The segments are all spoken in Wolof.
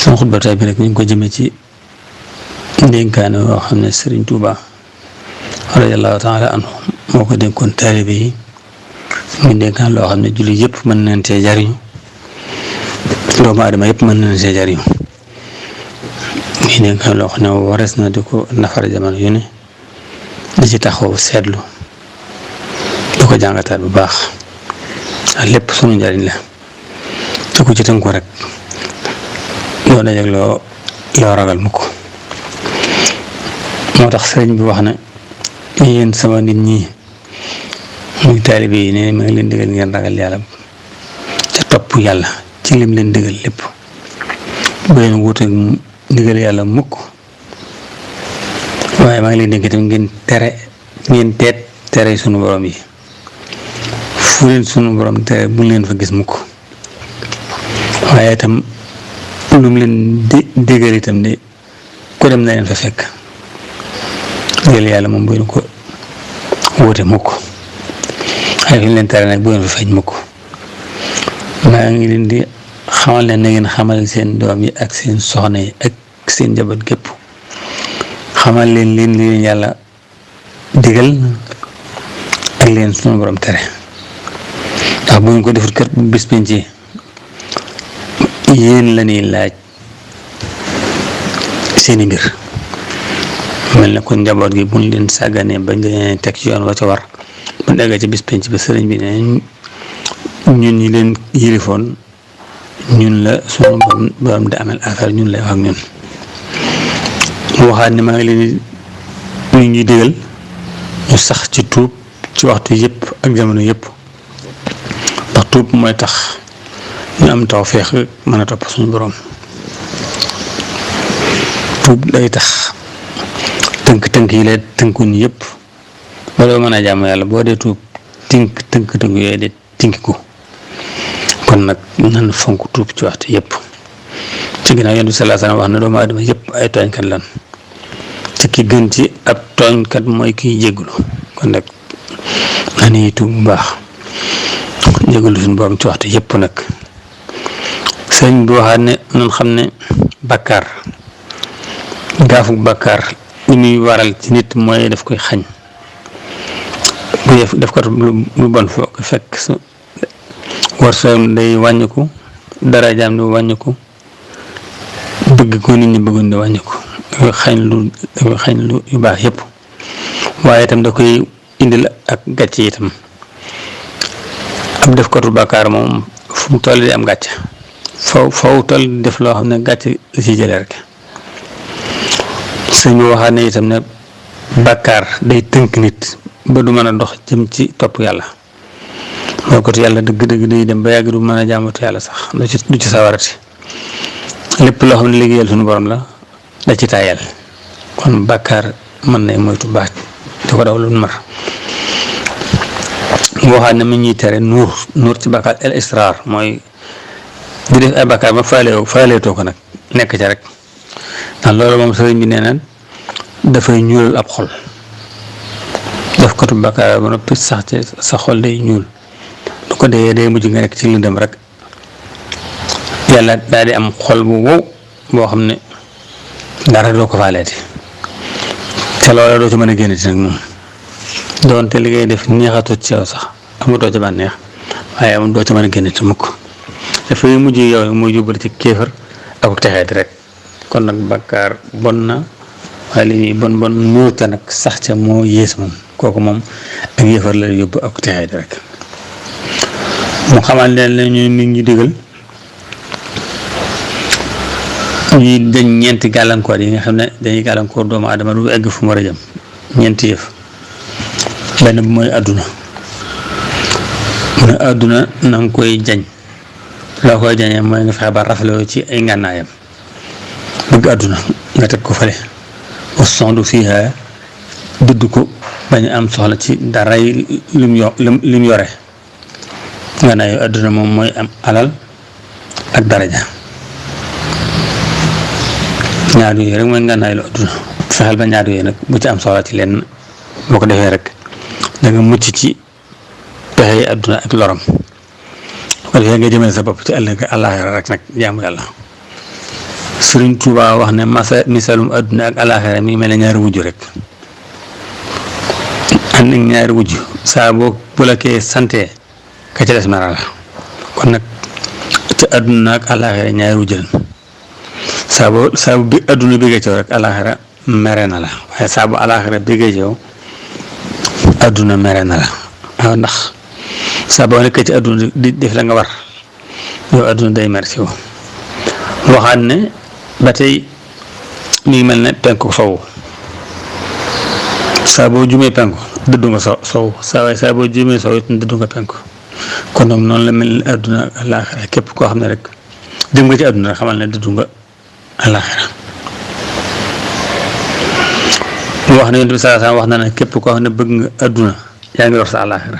sama xutba tey bi rek ñu ngi ko jëmee ci ndénkaane yoo xam ne Serigne Touba radiyallahu taala anhu moo ko dénkoon taalibe yi muy ndénkaan loo xam ne julli yëpp mën nañ cee jariñu doomu aadama yëpp mën nañ cee jariñu muy ndénkaan loo xam ne warees na di ko nafar jamono yu ne di ci taxaw seetlu di ko jàngataat bu baax ak lépp sunu njariñ la te ku ci tënku rek loo dajeg loo ragal mukk moo tax sëriñ bi wax ne yéen sama nit ñi muy taalibe yi ne ma ngi leen digal ngeen ragal yàlla ca topp yàlla ci lim leen digal lépp bu leen wuuteeg digal yàlla mukk waaye maa ngi leen dénk tamit ngeen tere sunu borom yi fu leen sunu borom tere bu leen fa gis mukk waaye itam lu mu leen digal itam de ku dem na leen fa fekk digal yàlla moom bu leen ko wuute mukk waaye fi leen tere nag bu leen fa feeñ mukk maa ngi leen di xamal leen na ngeen xamal seen doom yi ak seen soxna yi ak seen njaboot gépp xamal leen leen yàlla digal ak leen sunu borom tere ndax bu ngeen ko defut kër bu bis penc yéen la ñuy laaj seeni mbir mel na kon njaboot gi buñ leen sàgganee bañ leen teg ci yoon wa ca war buñ eggee ci bis penc ba sëriñ bi ne ñun ñi leen yilifoon ñun la sunu borom di amel affaire ñun lay wax ak ñun mu waxaat ne maa ngi leen ñu ñuy digal ñu sax ci tuub ci waxtu yëpp ak jamono yëpp ndax tuub mooy tax ñu am tawfeex mën a topp suñu borom tuub day tax tënk yi la tënkuñ yëpp ba doo mën a jàmm yàlla boo dee tuub tënk yooyu de tinki ko kon nag nan fonk tuub ci waxtu yëpp ci ginnaaw Yonent bi sallallahu alayhi wa sallam wax na doomu aadama yëpp ay tooñkat lan te ki gën ci ab tooñkat mooy kiy jégalu kon nag nañuy tuub bu baax jégalu suñu borom ci waxtu yëpp nag sëñ bi waxaat ne noonu xam ne bakkaar gaafug bakkaar li muy waral ci nit mooy daf koy xañ bu def ko lu bon foo ko fekk su war soo day wàññiku darajaam di wàññiku bëgg ko nit ñi bëggoon di wàññiku da koy xañ lu yu baax yëpp waaye itam da koy indil ak gàcce itam ab def ko bakkaar moom fu mu toll di am gàcce faw toll def loo xam ne gàcce la ci jëlee rek sëñ bi waxaat ne itam ne bàkkaar day tënk nit ba du mën a dox jëm ci topp yàlla moo ko yàlla dëgg-dëgg day dem ba yàgg du mën a jàmmatu yàlla sax du ci sawarati lépp loo xam ne liggéeyal suñu borom la da ci taayal kon bàkkaar mën na moytu baax di ko daw lu mar mu waxaat ne mu ñuy tere nuur ci bàkkaar el israr mooy di def ay bàkkaar ba faaleetoo ko nag nekk ca rek ndax loolu moom sëriñ bi nee na dafay ñuulal ab xol def ko tu bàkkaar ba noppi sax ci sa xol day ñuul du ko dee day mujj nga nekk ci lëndëm rek yàlla daal di am xol bu wow boo xam ne dara doo ko faaleeti te loola doo ci mën a génnati nag moom doonte li ngay def neexatut ci yow sax amatoo ci bànneex waaye am doo ci mën a génnati mukk dafay mujj yow mooy jubal ci kéefar ak texeeti rek kon nag bakkaar bon na waaye li bon nuur ca nag sax ca moo yées moom kooku moom ak yéefar la yóbbu ak texeeti rek mu xamal leen la ñu nit ñi digal ñuy dañ ñeenti gàllankoor yi nga xam ne dañuy gàllankoor doomu aadama du egg fu mu war a jëm ñeenti yëf benn bi mooy àdduna mu ne àdduna na nga koy jañ loo koy jañee mooy nga fexe ba rafetlu ci ay ngànnaayam bëgg àdduna nga teg ko fale wa sondu fiha dudd ko bañ am soxla ci daray lim yore ngànnaayu àdduna moom mooy am alal ak daraja ñaar yooyu rek mooy ngànnaayu la àdduna fexeel ba ñaar yooyu nag bu ci am soxla ci lenn boo ko defee rek da nga mucc ci pexe àdduna ak loram ko defee nga jëmale sa bopp ci ëllëg àllaaxira rek nag jaamu yàlla Sëriñ Tuubaa wax ne misalum adduna ak alaaxira mi ngi mel ne ñaari wujj rek ànd ak ñaari wujj saa boo bu la kee sante ka ca des mera la kon nag ca adduna ak alaaxira ñaari wujj lañ saa bu bi adduna bëggee ci yow rek alaaxira mere na la waaye saa bu alaaxira bëggee ci yow adduna mere na la waaw ndax saa boo nekkee ci adduna di def la nga war yow adduna day mer ci yow waxaat ne ba tey mi ngi mel ne penku sow saa boo jumee penku dëddu nga sow saa boo jumee sow it dëddu nga penku kon nag noonu la mel ne adduna ak alaaxira képp koo xam ne rek dem nga ci adduna rek xamal ne dëddu nga alaaxira mu wax ne yonent bi sallallahu alayhi wasallam wax na ne képp koo xam ne bëgg nga adduna yaa ngi lor sa alaaxira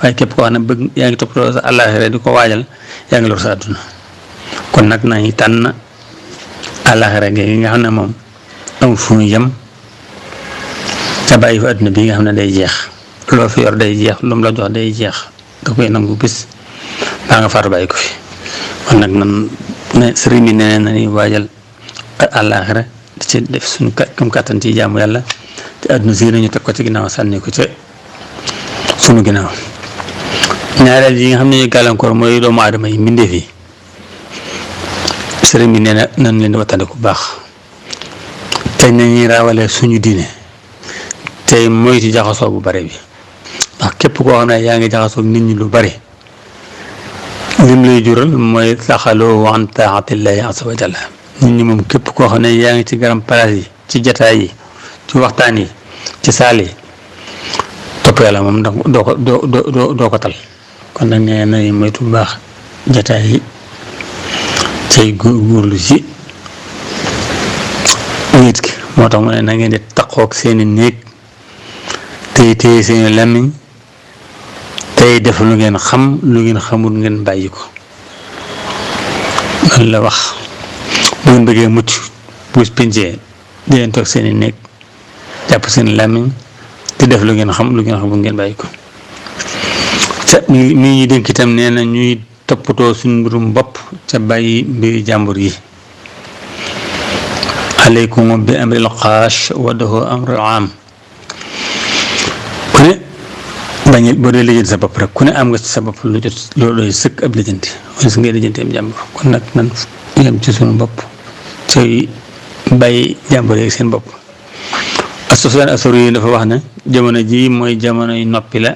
waaye képp koo xam ne bëgg yaa ngi toppatoo sa alaaxira di ko waajal yaa ngi lor sa adduna kon nag nañu tànn alaaxira gi nga xam ne moom amul fu ñu yem te bàyyi fa adduna bi nga xam ne day jeex loo fi yor day jeex lu mu la jox day jeex da koy nangu bis baa nga faatu bàyyi ko fi kon nag nan ne sëriñ bi nee na ni waajal alaaxira di ci def suñu kam kàttan ci jaamu yàlla te adduna si nañu teg ko ci ginnaaw sànni ko ca sunu ginnaaw ñaareel yi nga xam ne ñu gàllankoor mooy doomu aadama yi mbindeef yi sëriñ bi nee na nan leen di wattandiku bu baax tey nañuy raawale suñu diine tey moytu jaxasoo bu bare bi ndax képp koo xam ne yaa ngi jaxasoo nit ñi lu bare lim lay jural mooy taxaloo an taatillahi azza wa jalla nit ñi moom képp koo xam ne yaa ngi ci garam place yi ci jataay yi ci waxtaan yi ci saal yi topp yàlla moom doo ko tal kon nag nee nañu moytu bu baax jataay yi tey góorgóorlu ci wéet gi moo tax mu ne na ngeen di taqoog seeni néeg tey téye seeni làmmiñ tey def lu ngeen xam lu ngeen xamul ngeen bàyyi ko loolu la wax bu ngeen bëggee mucc bu pincee di leen toog seeni néeg jàpp seeni làmmiñ te def lu ngeen xam lu ngeen xamul ngeen bàyyi ko ca mi ñuy dénk itam nee na ñuy toppatoo suñu mbirum bopp ca bàyyi mbiri jàmbur yi aleykum bi amril xaas wa dahu amrul am ku ne bañ boo dee lijjanti sa bopp rek ku ne am nga ci sa bopp lu jot loolu doy sëkk ab lijjanti wala si ngay lijjanti am jàmbur kon nag nan yem ci suñu bopp ci bàyyi jàmbur yi seen bopp Sufyaan as-Sawri yi dafa wax ne jamono ji mooy jamonoy noppi la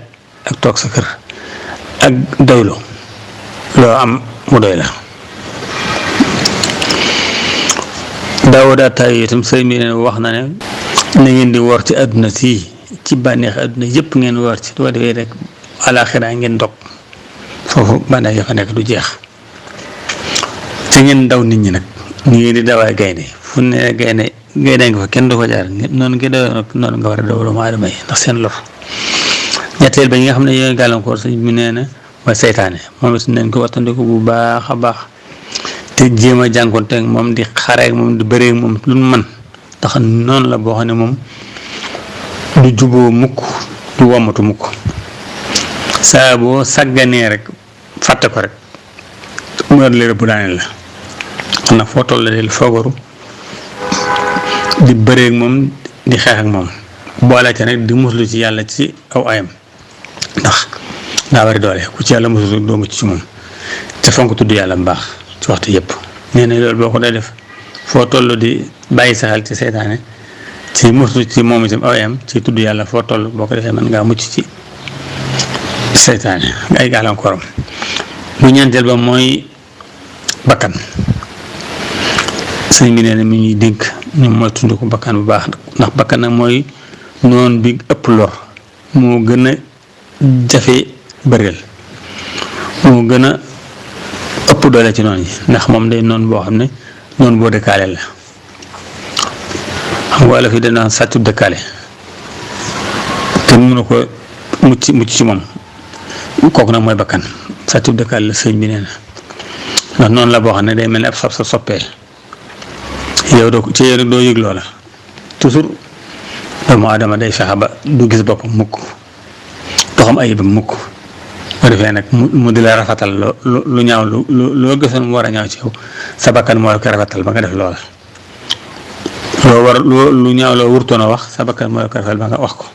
ak toog sa kër ak doylu loo am mu doy la Daawuda Taay itam sëriñ bi ne wax na ne na ngeen di woor ci àdduna si ci bànneex àdduna yëpp ngeen woor ci doo defee rek alaaxira ngeen dog foofu bànneex ya fa nekk du jeex te ngeen daw nit ñi nag ñu ngeen di dawaay gaynde fu ne gaynde nga fa kenn du ko jaar noonu nga daw noonu nga war a daw doomu aadama yi ndax seen lor ñetteel ba ñi nga xam ne yooyu gàllankoor sëñ bi nee na mooy seytaane moom it nañ ko wattandiku bu baax a baax te jéem a jànkoonte moom di xareek moom di bëree moom lu mu mën ndax noonu la boo xam ne moom du juboo mukk du womatu mukk saa boo sàgganee rek fàtte ko rek mu yor léer bu daaneel la kon nag foo toll del foogaru di bëreeg moom di xeex ak moom boole ca nag di muslu ci yàlla ci aw ayam ndax daa bari doole ku ci yàlla muslu doo mucc ci moom te fonk tudd yàlla bu baax ci waxtu yëpp nee na loolu boo ko dee def foo toll di bàyyi sa xel ci seytaane ci muslu ci moom itam aw ayam ci tudd yàlla foo toll boo ko defee mën ngaa mucc ci seytaane ay gàllankooram bu ñeenteel ba mooy bakkan sëñ bi nee na mi ñuy dénk ñu mooy tund ko bakkan bu baax ndax bakkan nag mooy noon bi ëpp lor moo gën a jafe bëreel moo gën a ëpp doole ci noon yi ndax moom day noon boo xam ne noon boo dëkkaale la xam nga wala fi dana sàccu dëkkaale te mënu ko mucc ci moom kooku nag mooy bakkan sàccu dëkkaale la sëñ bi nee na ndax noonu la boo xam ne day mel ne ab sa soppee yow doo ci yow rek doo yëg loola toujours doomu aadama day fexe ba du gis boppam mukk doo xam ayibam mukk bu defee nag mu di la rafetal lu ñaaw loo gisoon mu war a ñaaw ci yow sa bakkan moo la ko rafetal ba nga def loola. lu ñaaw loo wurtoon a wax sa bakkan moo la ko rafetal ba nga wax ko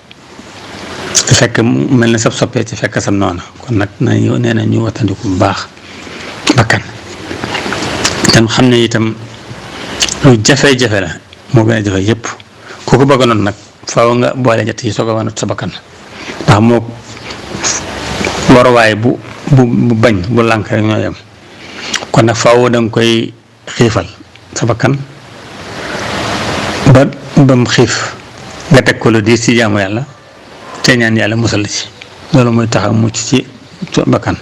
te fekk mel na sab soppee ci fekk sam noona kon nag nañu nee na ñu wattandiku bu baax bakkan tam xam ne itam lu jafe-jafe la moo gën a jafe yëpp ku ko bëgg noonu nag faaw nga boole ñett yi soog a wanut sa bakkan ndax moo waruwaay bu bañ bu lànk rek ñoo yem kon nag faaw da nga koy xiifal sa bakkan ba mu xiif nga teg ko lu diis ci jaamu yàlla te ñaan yàlla musal la ci loolu mooy tax a mucc ci bakkan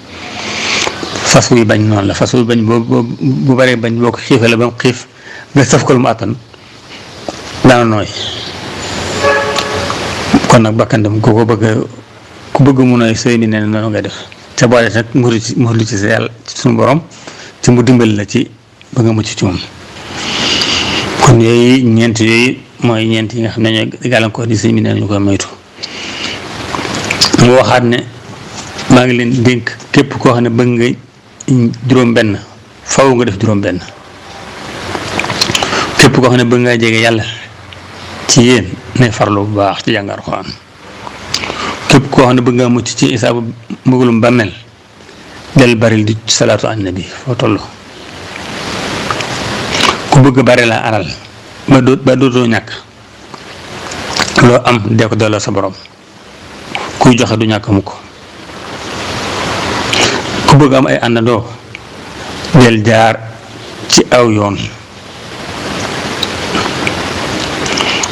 fas wuy bañ noonu la fas wuy bañ bu baree bañ boo ko xiifale ba mu xiif nga sëf ko lu mu àttan daana nooy kon nag bakkan dem ku bëgg mu nooy sëy bi nee na noonu ngay def te boole nag muslu ci sa yàlla ci suñu borom ci mu dimbali la ci ba nga mucc ci moom kon yooyu ñeent yooyu mooy ñeent yi nga xam ne ñooy gàllankoor di sëy bi nee na ñu koy moytu mu waxaat ne maa ngi leen dénk képp koo xam ne bëgg nga juróom-benn faw nga def juróom-benn képp koo xam ne bëgg ngaa jege yàlla ci yéen ne farlu bu baax ci jàng Alxuraan képp koo xam ne bëgg ngaa mucc ci isaabu mbëggalum bàmmeel del baril di salaatu an nabi foo toll ku bëgg bari la alal ba dootoo ñàkk loo am dee ko delloo sa borom kuy joxe du ñàkk mukk ku bëgg am ay àndandoo del jaar ci aw yoon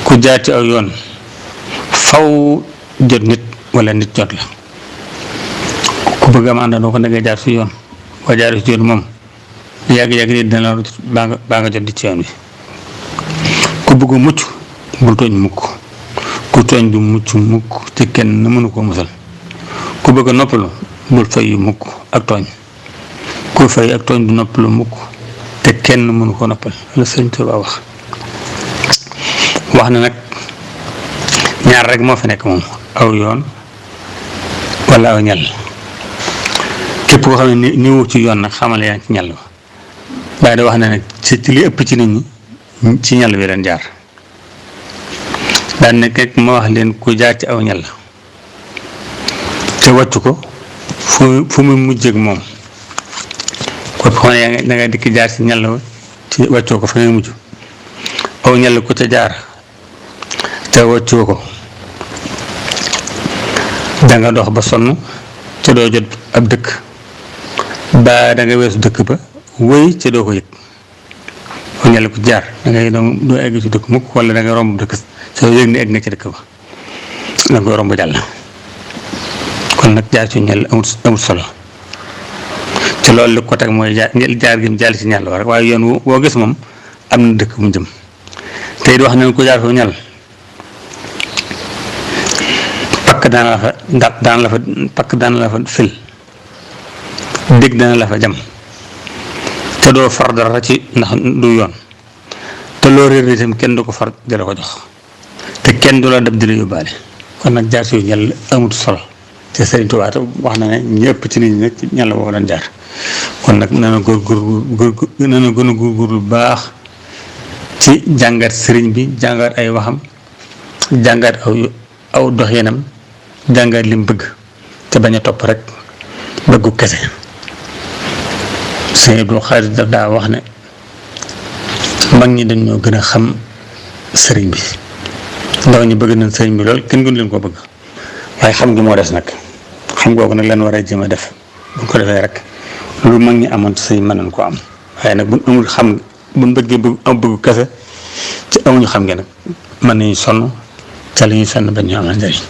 ku jaar ci aw yoon faw jot nit wala nit jot la ku bëgg am àndandoo ko da ngay jaar ci yoon boo jaar ci yoon moom yàgg-yàgg nit dina la baa nga jot di ci yoon bi ku bëgg mucc bul tooñ mukk ku tooñ du mucc mukk te kenn mënu koo musal ku bëgg a noppalu bul fay yu mukk ak tooñ ku fay ak tooñ du noppalu mukk te kenn mënu koo noppal la Sëñ Tuubaa wax na nag ñaar rek moo fi nekk moom aw yoon wala aw ñal képp koo xam ne ni wut ci yoon nag xamal yaa ngi ci ñal ba waaye da wax na nag ci li ëpp ci nit ñi ci ñal bi leen jaar daan nekk rek ma wax leen ku jaar ci aw ñal te wàccu ko fu mu mujj ak moom ko xam ne da nga dikk jaar ci ñal ci wàccoo ko fa ngay mujj aw ñal ku ca jaar te wàccoo ko da nga dox ba sonn te doo jot ab dëkk ba da nga weesu dëkk ba wëy te doo ko yëg aw ñal ku jaar da ngay doo egg ci dëkk mukk wala da nga romb dëkk soo yëg ne egg nga ci dëkk ba da nga koy romb jàll kon nag jaar ci ñal amut solo te loolu li ko teg mooy jaar gi mu jàll ci ñal rek waaye yoon woo gis moom am na dëkk mu jëm te it wax nañ ko jaar foofu ñal pakk daan la fa fil dégg dana la fa jam te doo far dara ci ndax du yoon te loo réer itam kenn du ko far di la ko jox te kenn du la dab di la yóbbaale kon nag jaar ci ñal amut solo te Sëriñ Tuubaa wax na ne ñëpp ci nit ñi nag ci ñal boobu doon jaar kon nag nana gën a góorgóorlu bu baax ci jàngat sëriñ bi jàngat ay waxam jàngat aw doxinam jàngat lim bëgg te bañ a topp rek bëggu kese Sëriñ Abdul Xaadir daf daa wax ne mag ñi dañoo gën a xam sëriñ bi ndaw ñi bëgg nañ sëriñ bi lool kenn gënu leen ko bëgg waaye xam gi moo des nag xam googu nag lan war a jëm a def buñ ko defee rek lu mag ñi amoon sëriñ mën nañ ko am waaye nag buñ amul xam buñ bëggee bëggu kese ci amuñu xam ngeen nag mën nañu sonn ca li ñuy sonn ba ñu amal njëriñ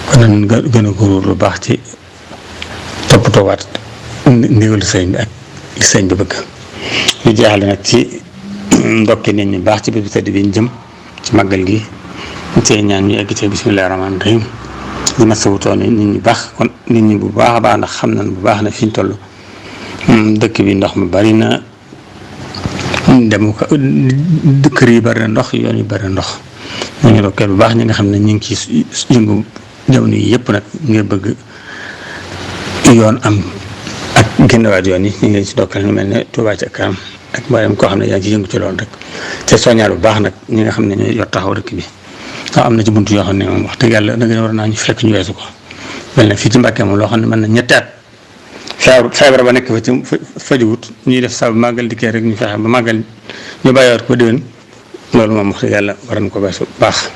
kon nañ gën a góorgóorlu lu baax ci toppatoowaat ndigalu sëriñ bi ak li sëriñ bi bëgg ñu jeexale nag ci ndokki nit ñi baax ci bés bu tedd bi ñu jëm ci màggal gi tey ñaan ñu egg ci bismillaahi rahmaani rahiim di ma sawutoo nit ñi baax kon nit ñi bu baax a baax ndax xam nañ bu baax na fi ñu toll dëkk bi ndox mi bari na dem ko kër yi bari na ndox yoon yi bari na ndox ñu ngi dokkeel bu baax ñi nga xam ne ñu ngi ci yëngu jamono yi yëpp nag ngir bëgg yoon am ak génnewaat yoon yi ñu ngi ci dokkal ñu mel ne Touba ca kanam ak mboolem koo xam ne yaa ngi ci yëngu ci loolu rek te soññaat bu baax nag ñi nga xam ne ñooy yor taxaw dëkk bi waaw am na ci buntu yoo xam ne moom wax dëgg yàlla da nga war naa ñu fekk ñu weesu ko mel ne fii ci Mbàkke moom loo xam ne mën na ñetti at feebar ba nekk fa ci fajuwut ñuy def saa bu màggal dikkee rek ñu fexe ba màggal ñu bàyyiwaat ko déwén loolu moom wax dëgg yàlla war nañ ko weesu baax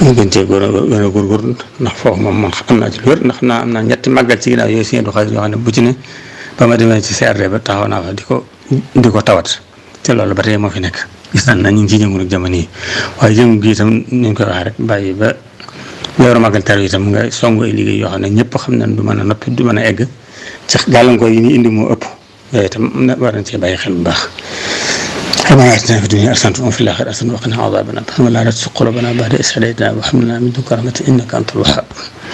ñu gën cee gën a góorgóorlu ndax foofu moom man am naa ci lu wér ndax am naa ñetti màggal ci ginnaaw yooyu si du xaalis yoo xam ne bu ci ne ba ma demee ci CRD ba taxaw naa fa di ko tawat te loolu ba tey moo fi nekk gis nañ ñu ngi ciy yëngu nag jamono yi waaye yëngu gi itam ni ñu koy waxee rek bàyyi ba weeru màggal teru itam nga songu ay liggéey yoo xam ne ñëpp xam nañ du mën a noppi du mën a egg ci gàllankoor yi ñu indi moo ëpp yooyu itam war nañ cee bàyyi xel bu baax ربنا آتنا في الدنيا حسنة وفي الآخرة حسنة وقنا عذاب النار ولا تزغ قلوبنا بعد إذ هديتنا وهب لنا من لدنك رحمة إنك أنت الوهاب